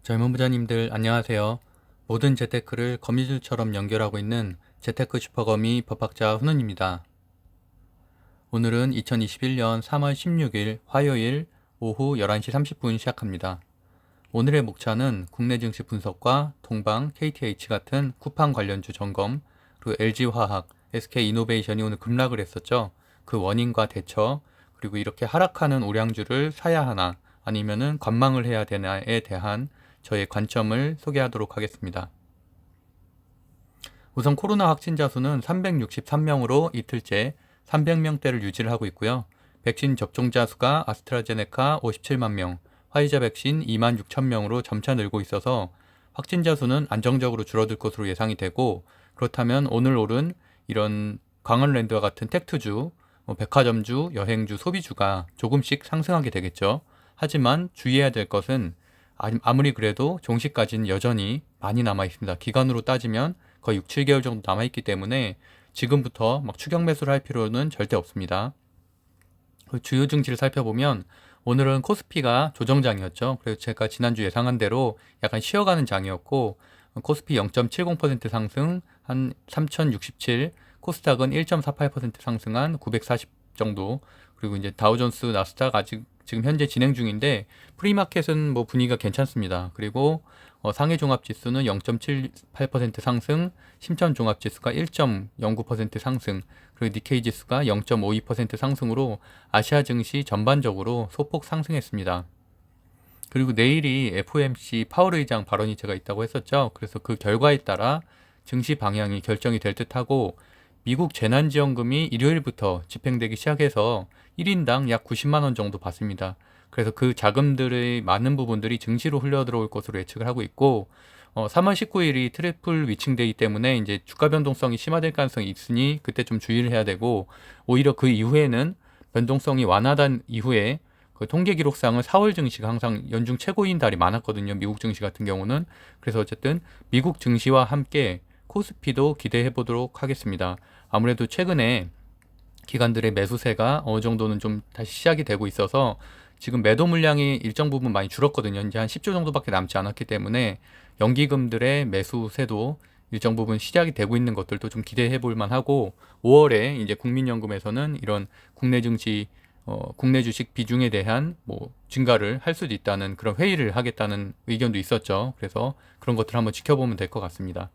젊은 부자님들 안녕하세요. 모든 재테크를 거미줄처럼 연결하고 있는 재테크 슈퍼거미 법학자 훈훈입니다. 오늘은 2021년 3월 16일 화요일 오후 11시 30분 시작합니다. 오늘의 목차는 국내 증시 분석과 동방, KTH 같은 쿠팡 관련주 점검, 그리고 LG화학, SK이노베이션이 오늘 급락을 했었죠. 그 원인과 대처, 그리고 이렇게 하락하는 우량주를 사야 하나 아니면은 관망을 해야 되나에 대한 저의 관점을 소개하도록 하겠습니다. 우선 코로나 확진자 수는 363명으로 이틀째 300명대를 유지를 하고 있고요. 백신 접종자 수가 아스트라제네카 57만 명, 화이자 백신 2만 6천 명으로 점차 늘고 있어서 확진자 수는 안정적으로 줄어들 것으로 예상이 되고, 그렇다면 오늘 오른 이런 강원랜드와 같은 텍트주, 백화점주, 여행주, 소비주가 조금씩 상승하게 되겠죠. 하지만 주의해야 될 것은 아무리 그래도 종식까지는 여전히 많이 남아 있습니다. 기간으로 따지면 거의 6, 7개월 정도 남아 있기 때문에 지금부터 막 추격 매수를 할 필요는 절대 없습니다. 그 주요 증시를 살펴보면 오늘은 코스피가 조정장이었죠. 그래서 제가 지난주 예상한 대로 약간 쉬어가는 장이었고, 코스피 0.70% 상승 한 3067, 코스닥은 1.48% 상승한 940 정도, 그리고 이제 다우존스, 나스닥 아직 지금 현재 진행 중인데 프리마켓은 뭐 분위기가 괜찮습니다. 그리고 상해 종합지수는 0.78% 상승, 심천 종합지수가 1.09% 상승, 그리고 니케이 지수가 0.52% 상승으로 아시아 증시 전반적으로 소폭 상승했습니다. 그리고 내일이 FOMC 파월 의장 발언이 제가 있다고 했었죠. 그래서 그 결과에 따라 증시 방향이 결정이 될 듯하고, 미국 재난지원금이 일요일부터 집행되기 시작해서 1인당 약 90만 원 정도 받습니다. 그래서 그 자금들의 많은 부분들이 증시로 흘러들어올 것으로 예측을 하고 있고, 3월 19일이 트리플 위칭데이 때문에 이제 주가 변동성이 심화될 가능성이 있으니 그때 좀 주의를 해야 되고, 오히려 그 이후에는 변동성이 완화된 이후에 그 통계 기록상은 4월 증시가 항상 연중 최고인 달이 많았거든요. 미국 증시 같은 경우는. 그래서 어쨌든 미국 증시와 함께 코스피도 기대해 보도록 하겠습니다. 아무래도 최근에 기관들의 매수세가 어느 정도는 좀 다시 시작이 되고 있어서 지금 매도 물량이 일정 부분 많이 줄었거든요. 이제 한 10조 정도밖에 남지 않았기 때문에 연기금들의 매수세도 일정 부분 시작이 되고 있는 것들도 좀 기대해 볼 만하고, 5월에 이제 국민연금에서는 이런 국내 증시 국내 주식 비중에 대한 뭐 증가를 할 수도 있다는 그런 회의를 하겠다는 의견도 있었죠. 그래서 그런 것들 한번 지켜보면 될 것 같습니다.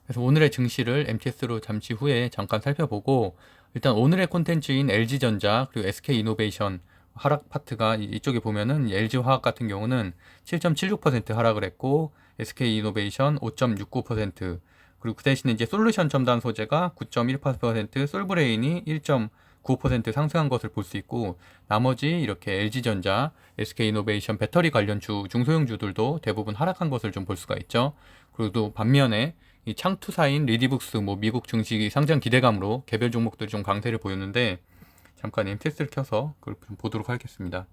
그래서 오늘의 증시를 MTS로 잠시 후에 잠깐 살펴보고, 일단 오늘의 콘텐츠인 LG전자 그리고 SK이노베이션 하락 파트가 이쪽에 보면은 LG화학 같은 경우는 7.76% 하락을 했고, SK이노베이션 5.69%, 그리고 그 대신에 이제 솔루션 첨단 소재가 9.18%, 솔브레인이 1.95% 상승한 것을 볼 수 있고, 나머지 이렇게 LG전자, SK이노베이션 배터리 관련 중소형주들도 대부분 하락한 것을 좀 볼 수가 있죠. 그리고 또 반면에 이 창투사인 리디북스, 뭐 미국 증시 상장 기대감으로 개별 종목들이 좀 강세를 보였는데, 잠깐 MTS를 켜서 그걸 좀 보도록 하겠습니다.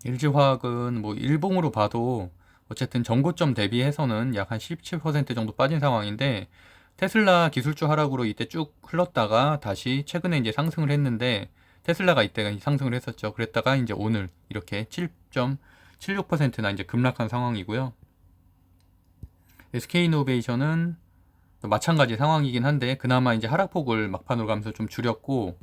LG화학은 뭐 일봉으로 봐도 어쨌든 전고점 대비해서는 약 한 17% 정도 빠진 상황인데, 테슬라 기술주 하락으로 이때 쭉 흘렀다가 다시 최근에 이제 상승을 했는데, 테슬라가 이때 상승을 했었죠. 그랬다가 이제 오늘 이렇게 7.76%나 이제 급락한 상황이고요. SK이노베이션은 마찬가지 상황이긴 한데 그나마 이제 하락폭을 막판으로 가면서 좀 줄였고,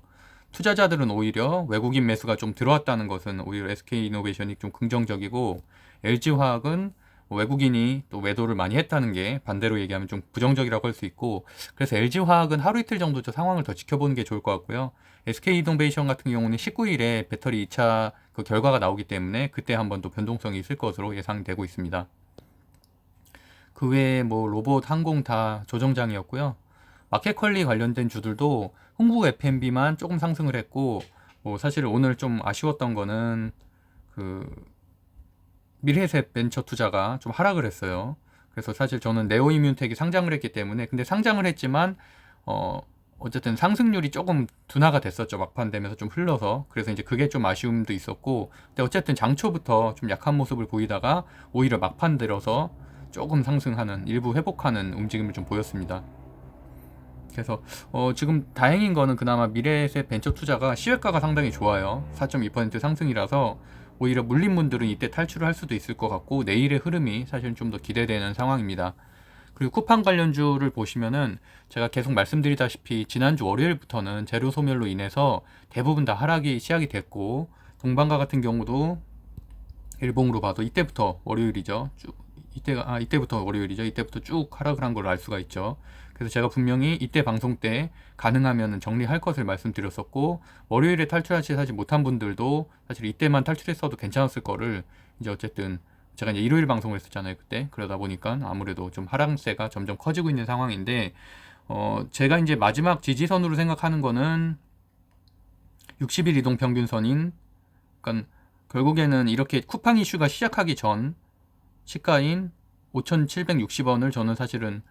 투자자들은 오히려 외국인 매수가 좀 들어왔다는 것은 오히려 SK이노베이션이 좀 긍정적이고, LG화학은 외국인이 또 매도를 많이 했다는 게 반대로 얘기하면 좀 부정적이라고 할 수 있고, 그래서 LG화학은 하루 이틀 정도 저 상황을 더 지켜보는 게 좋을 것 같고요. SK이노베이션 같은 경우는 19일에 배터리 2차 그 결과가 나오기 때문에 그때 한번 또 변동성이 있을 것으로 예상되고 있습니다. 그 외에 뭐 로봇, 항공 다 조정장이었고요. 마켓컬리 관련된 주들도 흥국 F&B만 조금 상승을 했고, 뭐 사실 오늘 좀 아쉬웠던 거는 그 미래에셋 벤처 투자가 좀 하락을 했어요. 그래서 사실 저는 네오이뮨텍이 상장을 했기 때문에, 근데 상장을 했지만 어쨌든 상승률이 조금 둔화가 됐었죠. 막판 되면서 좀 흘러서. 그래서 이제 그게 좀 아쉬움도 있었고, 근데 어쨌든 장초부터 좀 약한 모습을 보이다가 오히려 막판 들어서 조금 상승하는, 일부 회복하는 움직임을 좀 보였습니다. 그래서 지금 다행인 거는 그나마 미래에셋 벤처 투자가 시외가가 상당히 좋아요. 4.2% 상승이라서 오히려 물린 분들은 이때 탈출을 할 수도 있을 것 같고 내일의 흐름이 사실 좀 더 기대되는 상황입니다. 그리고 쿠팡 관련주를 보시면은 제가 계속 말씀드리다시피 지난주 월요일부터는 재료 소멸로 인해서 대부분 다 하락이 시작이 됐고, 동방가 같은 경우도 일봉으로 봐도 이때부터 월요일이죠. 이때부터 월요일이죠. 이때부터 쭉 하락을 한 걸 알 수가 있죠. 그래서 제가 분명히 이때 방송 때 가능하면 정리할 것을 말씀드렸었고, 월요일에 탈출하지 못한 분들도 사실 이때만 탈출했어도 괜찮았을 거를 이제 어쨌든 제가 이제 일요일 방송을 했었잖아요 그때. 그러다 보니까 아무래도 좀 하락세가 점점 커지고 있는 상황인데, 제가 이제 마지막 지지선으로 생각하는 거는 60일 이동 평균선인, 그러니까 결국에는 이렇게 쿠팡 이슈가 시작하기 전 시가인 5,760원을 저는 사실은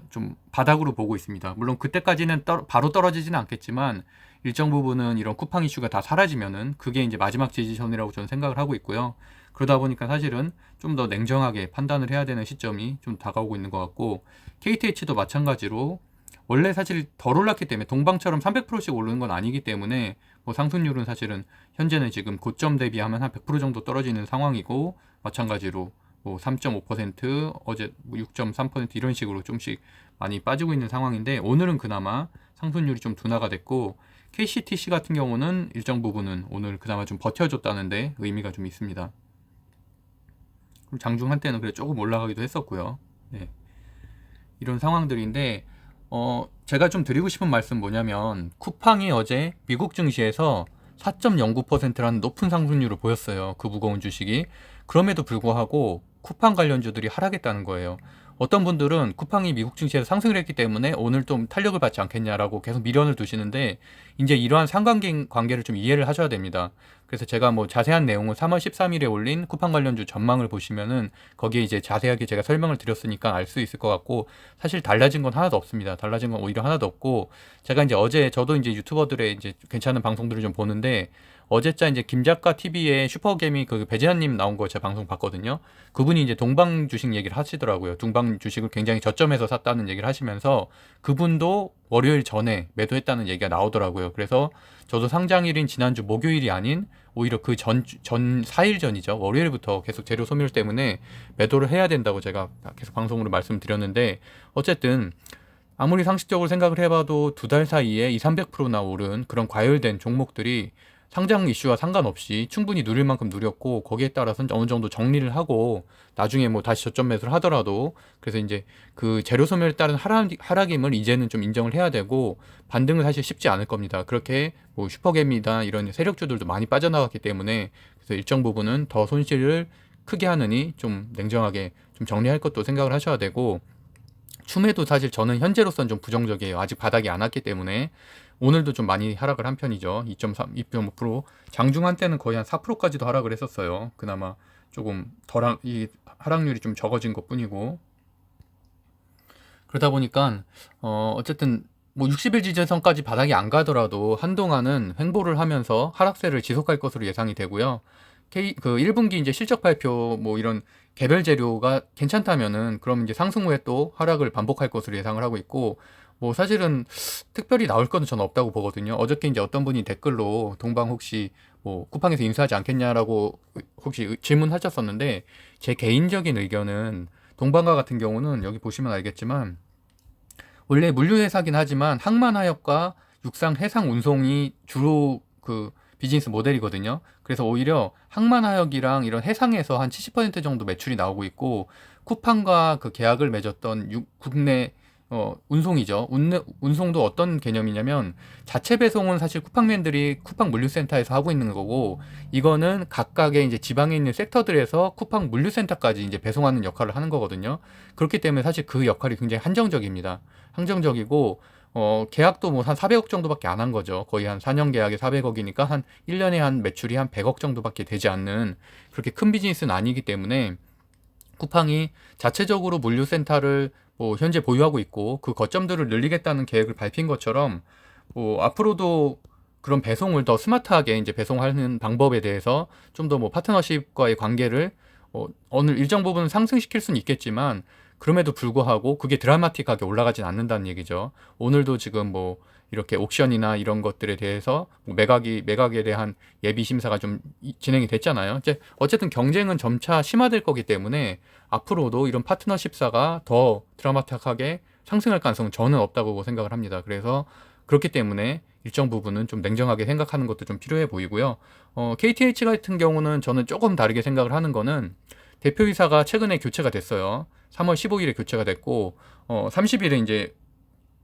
좀 바닥으로 보고 있습니다. 물론 그때까지는 바로 떨어지지는 않겠지만 일정 부분은 이런 쿠팡 이슈가 다 사라지면은 그게 이제 마지막 지지선이라고 저는 생각을 하고 있고요. 그러다 보니까 사실은 좀 더 냉정하게 판단을 해야 되는 시점이 좀 다가오고 있는 것 같고, KTH도 마찬가지로 원래 사실 덜 올랐기 때문에 동방처럼 300%씩 오르는 건 아니기 때문에 뭐 상승률은 사실은 현재는 지금 고점 대비하면 한 100% 정도 떨어지는 상황이고, 마찬가지로 뭐 3.5%, 어제 뭐 6.3% 이런 식으로 좀씩 많이 빠지고 있는 상황인데, 오늘은 그나마 상승률이 좀 둔화가 됐고, KCTC 같은 경우는 일정 부분은 오늘 그나마 좀 버텨줬다는데 의미가 좀 있습니다. 그럼 장중 한때는 그래 조금 올라가기도 했었고요. 네. 이런 상황들인데, 제가 좀 드리고 싶은 말씀 뭐냐면, 쿠팡이 어제 미국 증시에서 4.09%라는 높은 상승률을 보였어요. 그 무거운 주식이. 그럼에도 불구하고 쿠팡 관련주들이 하락했다는 거예요. 어떤 분들은 쿠팡이 미국 증시에서 상승을 했기 때문에 오늘 좀 탄력을 받지 않겠냐라고 계속 미련을 두시는데, 이제 이러한 상관관계를 좀 이해를 하셔야 됩니다. 그래서 제가 뭐 자세한 내용은 3월 13일에 올린 쿠팡 관련주 전망을 보시면은 거기에 이제 자세하게 제가 설명을 드렸으니까 알 수 있을 것 같고, 사실 달라진 건 하나도 없습니다. 달라진 건 오히려 하나도 없고, 제가 이제 어제 저도 이제 유튜버들의 이제 괜찮은 방송들을 좀 보는데, 어제자 이제 김작가 TV에 슈퍼개미 그 배재환님 나온 거 제가 방송 봤거든요. 그분이 이제 동방 주식 얘기를 하시더라고요. 동방 주식을 굉장히 저점에서 샀다는 얘기를 하시면서 그분도 월요일 전에 매도했다는 얘기가 나오더라고요. 그래서 저도 상장일인 지난주 목요일이 아닌 오히려 그 전 4일 전이죠. 월요일부터 계속 재료 소멸 때문에 매도를 해야 된다고 제가 계속 방송으로 말씀드렸는데, 어쨌든 아무리 상식적으로 생각을 해봐도 두 달 사이에 200~300%나 오른 그런 과열된 종목들이 상장 이슈와 상관없이 충분히 누릴 만큼 누렸고, 거기에 따라서는 어느 정도 정리를 하고 나중에 뭐 다시 저점 매수를 하더라도, 그래서 이제 그 재료 소멸에 따른 하락임을 이제는 좀 인정을 해야 되고, 반등은 사실 쉽지 않을 겁니다. 그렇게 뭐 슈퍼개미다 이런 세력주들도 많이 빠져나갔기 때문에, 그래서 일정 부분은 더 손실을 크게 하느니 좀 냉정하게 좀 정리할 것도 생각을 하셔야 되고, 춤에도 사실 저는 현재로서는 좀 부정적이에요. 아직 바닥이 안 왔기 때문에. 오늘도 좀 많이 하락을 한 편이죠. 2.3, 2.5%. 장중 한때는 거의 한 4%까지도 하락을 했었어요. 그나마 조금 이 하락률이 좀 적어진 것 뿐이고. 그러다 보니까, 어쨌든 뭐 60일 지지선까지 바닥이 안 가더라도 한동안은 횡보를 하면서 하락세를 지속할 것으로 예상이 되고요. 그 1분기 이제 실적 발표 뭐 이런 개별 재료가 괜찮다면은 그럼 이제 상승 후에 또 하락을 반복할 것으로 예상을 하고 있고, 뭐 사실은 특별히 나올 거는 저는 없다고 보거든요. 어저께 이제 어떤 분이 댓글로 동방 혹시 뭐 쿠팡에서 인수하지 않겠냐라고 혹시 질문하셨었는데, 제 개인적인 의견은 동방과 같은 경우는 여기 보시면 알겠지만 원래 물류회사긴 하지만 항만하역과 육상 해상 운송이 주로 그 비즈니스 모델이거든요. 그래서 오히려 항만하역이랑 이런 해상에서 한 70% 정도 매출이 나오고 있고, 쿠팡과 그 계약을 맺었던 국내 운송이죠. 운송도 어떤 개념이냐면, 자체 배송은 사실 쿠팡맨들이 쿠팡 물류센터에서 하고 있는 거고, 이거는 각각의 이제 지방에 있는 섹터들에서 쿠팡 물류센터까지 이제 배송하는 역할을 하는 거거든요. 그렇기 때문에 사실 그 역할이 굉장히 한정적입니다. 한정적이고, 계약도 뭐 한 400억 정도밖에 안 한 거죠. 거의 한 4년 계약에 400억이니까 한 1년에 한 매출이 한 100억 정도밖에 되지 않는 그렇게 큰 비즈니스는 아니기 때문에, 쿠팡이 자체적으로 물류센터를 뭐 현재 보유하고 있고 그 거점들을 늘리겠다는 계획을 밝힌 것처럼, 뭐 앞으로도 그런 배송을 더 스마트하게 이제 배송하는 방법에 대해서 좀 더 뭐 파트너십과의 관계를 어느 일정 부분 상승시킬 수는 있겠지만, 그럼에도 불구하고 그게 드라마틱하게 올라가진 않는다는 얘기죠. 오늘도 지금 뭐 이렇게 옥션이나 이런 것들에 대해서 뭐 매각에 대한 예비 심사가 좀 진행이 됐잖아요. 이제 어쨌든 경쟁은 점차 심화될 거기 때문에 앞으로도 이런 파트너십사가 더 드라마틱하게 상승할 가능성은 저는 없다고 생각을 합니다. 그래서 그렇기 때문에 일정 부분은 좀 냉정하게 생각하는 것도 좀 필요해 보이고요. KTH 같은 경우는 저는 조금 다르게 생각을 하는 거는 대표이사가 최근에 교체가 됐어요. 3월 15일에 교체가 됐고, 30일에 이제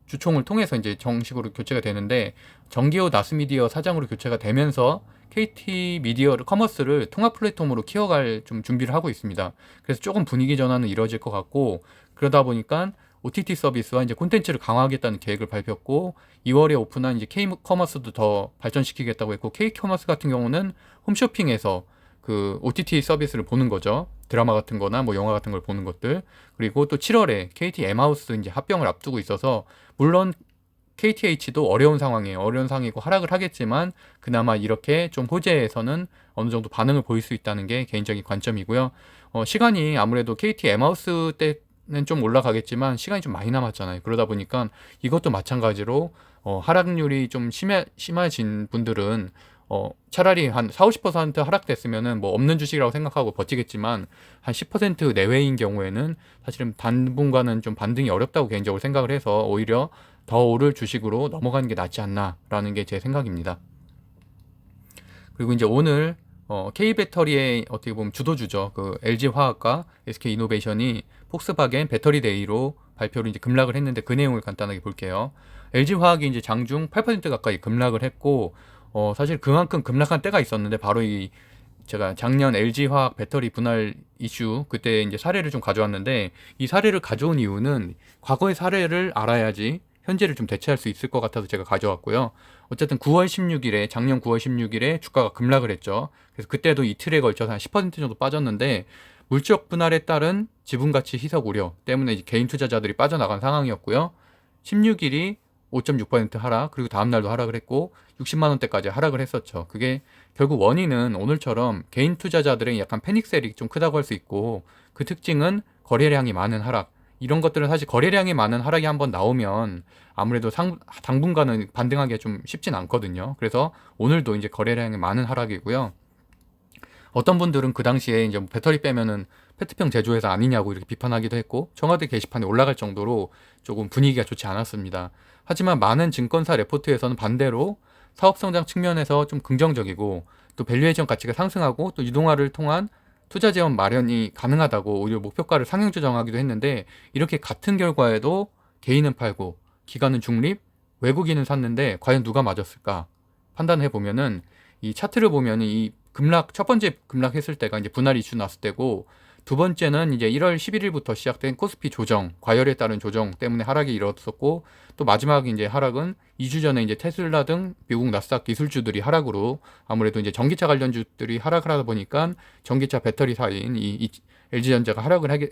주총을 통해서 이제 정식으로 교체가 되는데, 정기호 나스미디어 사장으로 교체가 되면서 KT 미디어 커머스를 통합 플랫폼으로 키워갈 좀 준비를 하고 있습니다. 그래서 조금 분위기 전환은 이루어질 것 같고, 그러다 보니까 OTT 서비스와 이제 콘텐츠를 강화하겠다는 계획을 밝혔고, 2월에 오픈한 이제 K-커머스도 더 발전시키겠다고 했고, K-커머스 같은 경우는 홈쇼핑에서 그 OTT 서비스를 보는 거죠. 드라마 같은 거나 뭐 영화 같은 걸 보는 것들. 그리고 또 7월에 KT M하우스 이제 합병을 앞두고 있어서, 물론 KTH도 어려운 상황이에요. 어려운 상황이고 하락을 하겠지만 그나마 이렇게 좀 호재에서는 어느 정도 반응을 보일 수 있다는 게 개인적인 관점이고요. 시간이 아무래도 KT M하우스 때는 좀 올라가겠지만 시간이 좀 많이 남았잖아요. 그러다 보니까 이것도 마찬가지로 하락률이 좀 심해진 분들은 차라리 한 40~50% 하락됐으면은 뭐 없는 주식이라고 생각하고 버티겠지만, 한 10% 내외인 경우에는 사실은 당분간은 좀 반등이 어렵다고 개인적으로 생각을 해서 오히려 더 오를 주식으로 넘어가는 게 낫지 않나라는 게 제 생각입니다. 그리고 이제 오늘 K배터리의 어떻게 보면 주도주죠. 그 LG화학과 SK이노베이션이 폭스바겐 배터리데이로 발표를 이제 급락을 했는데, 그 내용을 간단하게 볼게요. LG화학이 이제 장중 8% 가까이 급락을 했고, 사실 그만큼 급락한 때가 있었는데, 바로 제가 작년 LG화학 배터리 분할 이슈 그때 이제 사례를 좀 가져왔는데, 이 사례를 가져온 이유는 과거의 사례를 알아야지 현재를 좀 대체할 수 있을 것 같아서 제가 가져왔고요. 어쨌든 작년 9월 16일에 주가가 급락을 했죠. 그래서 그때도 이틀에 걸쳐서 한 10% 정도 빠졌는데, 물적 분할에 따른 지분가치 희석 우려 때문에 이제 개인 투자자들이 빠져나간 상황이었고요. 16일이 5.6% 하락, 그리고 다음날도 하락을 했고 60만 원대까지 하락을 했었죠. 그게 결국 원인은 오늘처럼 개인 투자자들의 약간 패닉셀이 좀 크다고 할 수 있고, 그 특징은 거래량이 많은 하락. 이런 것들은 사실 거래량이 많은 하락이 한번 나오면 아무래도 당분간은 반등하기가 좀 쉽진 않거든요. 그래서 오늘도 이제 거래량이 많은 하락이고요. 어떤 분들은 그 당시에 이제 배터리 빼면은 페트병 제조회사 아니냐고 이렇게 비판하기도 했고, 청와대 게시판에 올라갈 정도로 조금 분위기가 좋지 않았습니다. 하지만 많은 증권사 레포트에서는 반대로 사업 성장 측면에서 좀 긍정적이고, 또 밸류에이션 가치가 상승하고, 또 유동화를 통한 투자 재원 마련이 가능하다고 오히려 목표가를 상향 조정하기도 했는데, 이렇게 같은 결과에도 개인은 팔고 기관은 중립, 외국인은 샀는데 과연 누가 맞았을까 판단해 보면은, 이 차트를 보면은 이 첫 번째 급락했을 때가 이제 분할 이슈 났을 때고, 두 번째는 이제 1월 11일부터 시작된 코스피 조정, 과열에 따른 조정 때문에 하락이 일어났었고, 또 마지막 이제 하락은 2주 전에 이제 테슬라 등 미국 나스닥 기술주들이 하락으로, 아무래도 이제 전기차 관련주들이 하락을 하다 보니까 전기차 배터리사인 이 LG전자가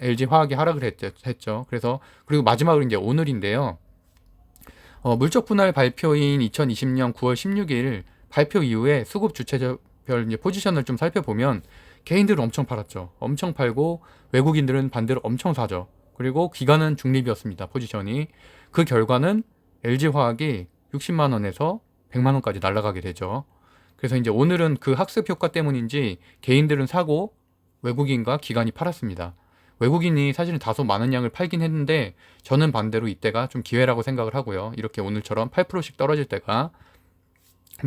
LG화학이 하락을 했죠. 그래서 그리고 마지막으로 이제 오늘인데요. 물적 분할 발표인 2020년 9월 16일 발표 이후에 수급 주체별 이제 포지션을 좀 살펴보면, 개인들은 엄청 팔았죠. 엄청 팔고 외국인들은 반대로 엄청 사죠. 그리고 기관은 중립이었습니다. 포지션이. 그 결과는 LG화학이 60만 원에서 100만 원까지 날아가게 되죠. 그래서 이제 오늘은 그 학습 효과 때문인지 개인들은 사고 외국인과 기관이 팔았습니다. 외국인이 사실은 다소 많은 양을 팔긴 했는데, 저는 반대로 이때가 좀 기회라고 생각을 하고요. 이렇게 오늘처럼 8%씩 떨어질 때가.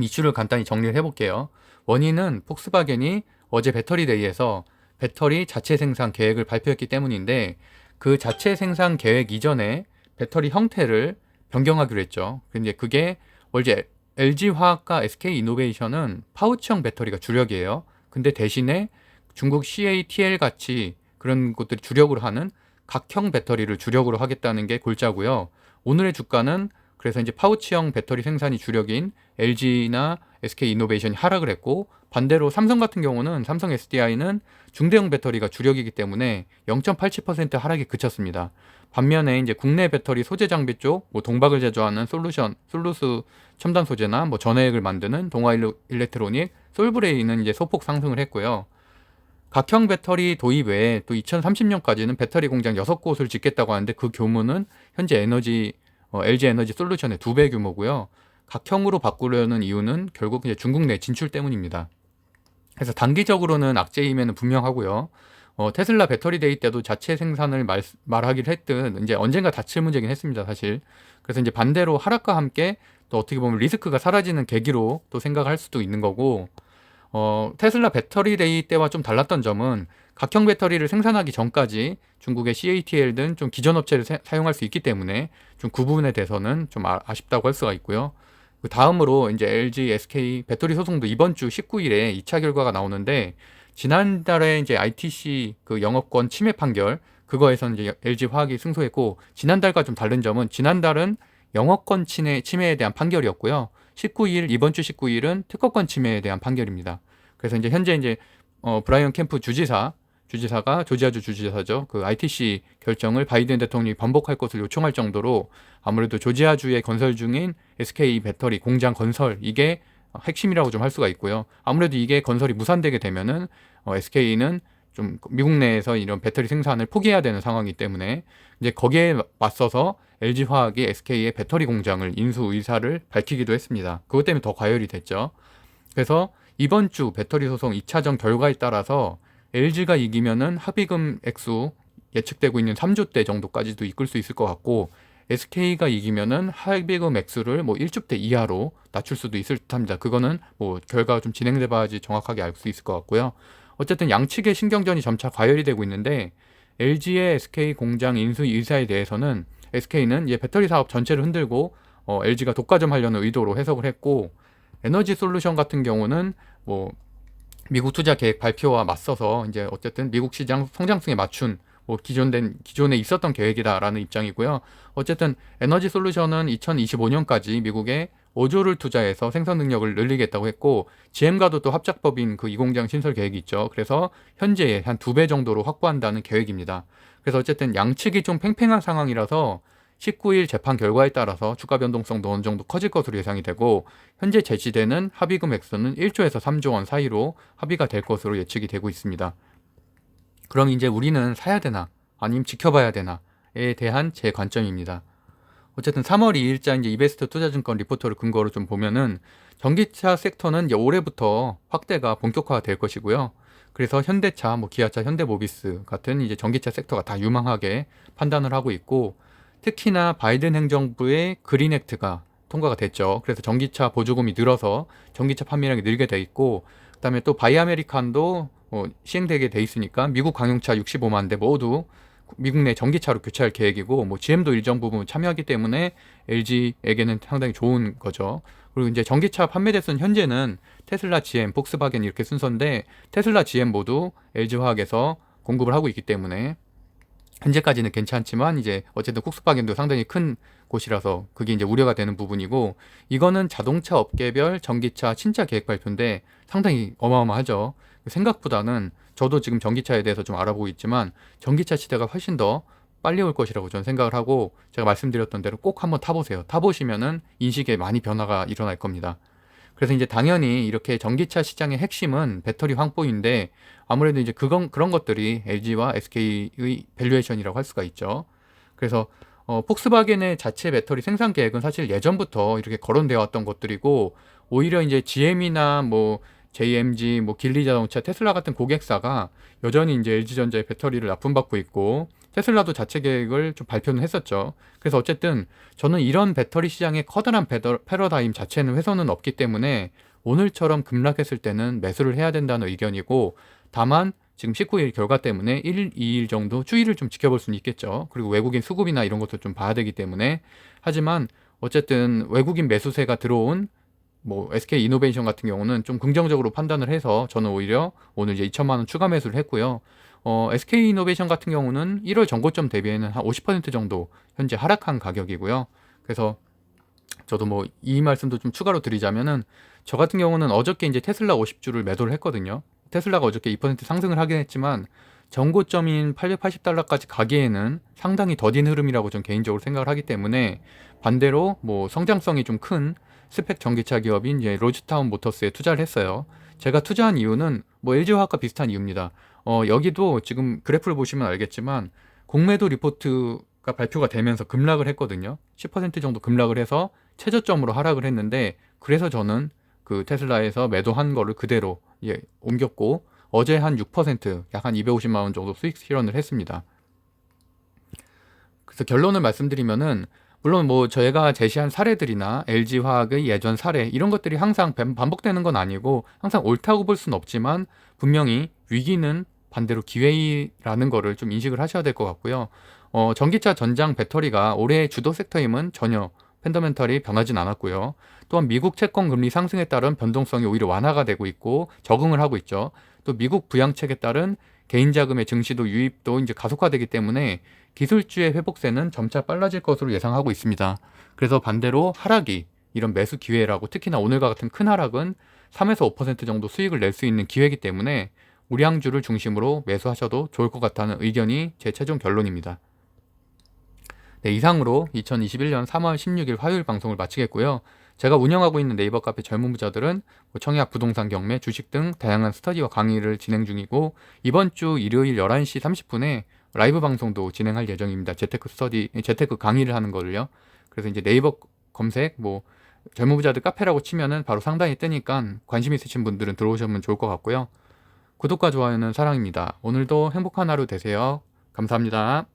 이슈를 간단히 정리를 해볼게요. 원인은 폭스바겐이 어제 배터리데이에서 배터리 자체 생산 계획을 발표했기 때문인데, 그 자체 생산 계획 이전에 배터리 형태를 변경하기로 했죠. 근데 그게 원래 LG화학과 SK이노베이션은 파우치형 배터리가 주력이에요. 근데 대신에 중국 CATL 같이 그런 것들이 주력으로 하는 각형 배터리를 주력으로 하겠다는 게 골자고요. 오늘의 주가는 그래서 이제 파우치형 배터리 생산이 주력인 LG나 SK이노베이션이 하락을 했고, 반대로 삼성 같은 경우는 삼성 SDI는 중대형 배터리가 주력이기 때문에 0.87% 하락이 그쳤습니다. 반면에 이제 국내 배터리 소재 장비 쪽, 뭐 동박을 제조하는 솔루스 첨단 소재나 뭐 전해액을 만드는 동아 일렉트로닉, 솔브레이는 이제 소폭 상승을 했고요. 각형 배터리 도입 외에 또 2030년까지는 배터리 공장 6곳을 짓겠다고 하는데 그 규모는 현재 LG 에너지 솔루션의 2배 규모고요. 각형으로 바꾸려는 이유는 결국 이제 중국 내 진출 때문입니다. 그래서 단기적으로는 악재임에는 분명하고요. 테슬라 배터리 데이 때도 자체 생산을 말하기를 했든 이제 언젠가 닥칠 문제긴 했습니다, 사실. 그래서 이제 반대로 하락과 함께 또 어떻게 보면 리스크가 사라지는 계기로 또 생각할 수도 있는 거고, 테슬라 배터리 데이 때와 좀 달랐던 점은 각형 배터리를 생산하기 전까지 중국의 CATL 등 좀 기존 업체를 사용할 수 있기 때문에 좀 그 부분에 대해서는 좀 아쉽다고 할 수가 있고요. 그 다음으로 이제 LG, SK 배터리 소송도 이번 주 19일에 2차 결과가 나오는데, 지난달에 이제 ITC 그 영업권 침해 판결, 그거에서는 이제 LG 화학이 승소했고, 지난달과 좀 다른 점은 지난달은 영업권 침해에 대한 판결이었고요. 이번 주 19일은 특허권 침해에 대한 판결입니다. 그래서 이제 현재 이제 브라이언 캠프 주지사가 조지아주 주지사죠. 그 ITC 결정을 바이든 대통령이 번복할 것을 요청할 정도로 아무래도 조지아주에 건설 중인 SK 배터리 공장 건설, 이게 핵심이라고 좀 할 수가 있고요. 아무래도 이게 건설이 무산되게 되면은 SK는 좀 미국 내에서 이런 배터리 생산을 포기해야 되는 상황이기 때문에 이제 거기에 맞서서 LG화학이 SK의 배터리 공장을 인수 의사를 밝히기도 했습니다. 그것 때문에 더 과열이 됐죠. 그래서 이번 주 배터리 소송 2차전 결과에 따라서 LG가 이기면은 합의금 액수 예측되고 있는 3조대 정도까지도 이끌 수 있을 것 같고, SK가 이기면은 합의금 액수를 뭐 1조대 이하로 낮출 수도 있을 듯합니다. 그거는 뭐 결과가 좀 진행돼 봐야지 정확하게 알 수 있을 것 같고요. 어쨌든 양측의 신경전이 점차 과열이 되고 있는데, LG의 SK 공장 인수 의사에 대해서는 SK는 이제 배터리 사업 전체를 흔들고 LG가 독과점 하려는 의도로 해석을 했고, 에너지 솔루션 같은 경우는 뭐 미국 투자 계획 발표와 맞서서 이제 어쨌든 미국 시장 성장성에 맞춘 뭐 기존에 있었던 계획이다라는 입장이고요. 어쨌든 에너지 솔루션은 2025년까지 미국에 5조를 투자해서 생산 능력을 늘리겠다고 했고, GM과도 또 합작법인 그 이 공장 신설 계획이 있죠. 그래서 현재의 한 2배 정도로 확보한다는 계획입니다. 그래서 어쨌든 양측이 좀 팽팽한 상황이라서 19일 재판 결과에 따라서 주가 변동성도 어느 정도 커질 것으로 예상이 되고, 현재 제시되는 합의금 액수는 1조에서 3조 원 사이로 합의가 될 것으로 예측이 되고 있습니다. 그럼 이제 우리는 사야 되나 아니면 지켜봐야 되나에 대한 제 관점입니다. 어쨌든 3월 2일자 이제 이베스트 투자증권 리포터를 근거로 좀 보면은 전기차 섹터는 이제 올해부터 확대가 본격화가 될 것이고요. 그래서 현대차, 뭐 기아차, 현대모비스 같은 이제 전기차 섹터가 다 유망하게 판단을 하고 있고, 특히나 바이든 행정부의 그린 액트가 통과가 됐죠. 그래서 전기차 보조금이 늘어서 전기차 판매량이 늘게 돼 있고, 그다음에 또 바이 아메리칸도 시행되게 돼 있으니까 미국 광용차 65만 대 모두 미국 내 전기차로 교체할 계획이고, 뭐 GM도 일정 부분 참여하기 때문에 LG에게는 상당히 좋은 거죠. 그리고 이제 전기차 판매 대수는 현재는 테슬라, GM, 폭스바겐 이렇게 순서인데, 테슬라, GM 모두 LG화학에서 공급을 하고 있기 때문에 현재까지는 괜찮지만, 이제 어쨌든 폭스바겐도 상당히 큰 곳이라서 그게 이제 우려가 되는 부분이고, 이거는 자동차 업계별 전기차 신차 계획 발표인데 상당히 어마어마하죠. 생각보다는 저도 지금 전기차에 대해서 좀 알아보고 있지만 전기차 시대가 훨씬 더 빨리 올 것이라고 저는 생각을 하고, 제가 말씀드렸던 대로 꼭 한번 타보세요. 타보시면은 인식에 많이 변화가 일어날 겁니다. 그래서 이제 당연히 이렇게 전기차 시장의 핵심은 배터리 확보인데, 아무래도 이제 그런 것들이 LG와 SK의 밸류에이션이라고 할 수가 있죠. 그래서 폭스바겐의 자체 배터리 생산 계획은 사실 예전부터 이렇게 거론되어 왔던 것들이고, 오히려 이제 GM이나 뭐 JMG, 뭐 길리자동차, 테슬라 같은 고객사가 여전히 이제 LG전자의 배터리를 납품받고 있고, 테슬라도 자체 계획을 좀 발표는 했었죠. 그래서 어쨌든 저는 이런 배터리 시장의 커다란 패러다임 자체는 훼손은 없기 때문에 오늘처럼 급락했을 때는 매수를 해야 된다는 의견이고, 다만 지금 19일 결과 때문에 1, 2일 정도 추이를 좀 지켜볼 수는 있겠죠. 그리고 외국인 수급이나 이런 것도 좀 봐야 되기 때문에. 하지만 어쨌든 외국인 매수세가 들어온 뭐 SK 이노베이션 같은 경우는 좀 긍정적으로 판단을 해서 저는 오히려 오늘 이제 2천만 원 추가 매수를 했고요. SK 이노베이션 같은 경우는 1월 전고점 대비에는 한 50% 정도 현재 하락한 가격이고요. 그래서 저도 뭐 이 말씀도 좀 추가로 드리자면은, 저 같은 경우는 어저께 이제 테슬라 50주를 매도를 했거든요. 테슬라가 어저께 2% 상승을 하긴 했지만 전고점인 880달러까지 가기에는 상당히 더딘 흐름이라고 좀 개인적으로 생각을 하기 때문에, 반대로 뭐 성장성이 좀 큰 스펙 전기차 기업인 이제 로즈타운 모터스에 투자를 했어요. 제가 투자한 이유는 뭐 LG화학과 비슷한 이유입니다. 여기도 지금 그래프를 보시면 알겠지만 공매도 리포트가 발표가 되면서 급락을 했거든요. 10% 정도 급락을 해서 최저점으로 하락을 했는데, 그래서 저는 그 테슬라에서 매도한 거를 그대로 옮겼고, 어제 한 6%, 약 한 250만 원 정도 수익 실현을 했습니다. 그래서 결론을 말씀드리면은, 물론 뭐 저희가 제시한 사례들이나 LG화학의 예전 사례 이런 것들이 항상 반복되는 건 아니고 항상 옳다고 볼 수는 없지만, 분명히 위기는 반대로 기회라는 거를 좀 인식을 하셔야 될 것 같고요. 전기차 전장 배터리가 올해의 주도 섹터임은 전혀 펀더멘털이 변하진 않았고요. 또한 미국 채권 금리 상승에 따른 변동성이 오히려 완화가 되고 있고 적응을 하고 있죠. 또 미국 부양책에 따른 개인 자금의 증시도 유입도 이제 가속화되기 때문에 기술주의 회복세는 점차 빨라질 것으로 예상하고 있습니다. 그래서 반대로 하락이 이런 매수 기회라고, 특히나 오늘과 같은 큰 하락은 3에서 5% 정도 수익을 낼 수 있는 기회이기 때문에 우량주를 중심으로 매수하셔도 좋을 것 같다는 의견이 제 최종 결론입니다. 네, 이상으로 2021년 3월 16일 화요일 방송을 마치겠고요. 제가 운영하고 있는 네이버 카페 젊은 부자들은 청약, 부동산 경매, 주식 등 다양한 스터디와 강의를 진행 중이고, 이번 주 일요일 11시 30분에 라이브 방송도 진행할 예정입니다. 재테크 강의를 하는 거를요. 그래서 이제 네이버 검색 젊은 부자들 카페라고 치면은 바로 상단에 뜨니까 관심 있으신 분들은 들어오시면 좋을 것 같고요. 구독과 좋아요는 사랑입니다. 오늘도 행복한 하루 되세요. 감사합니다.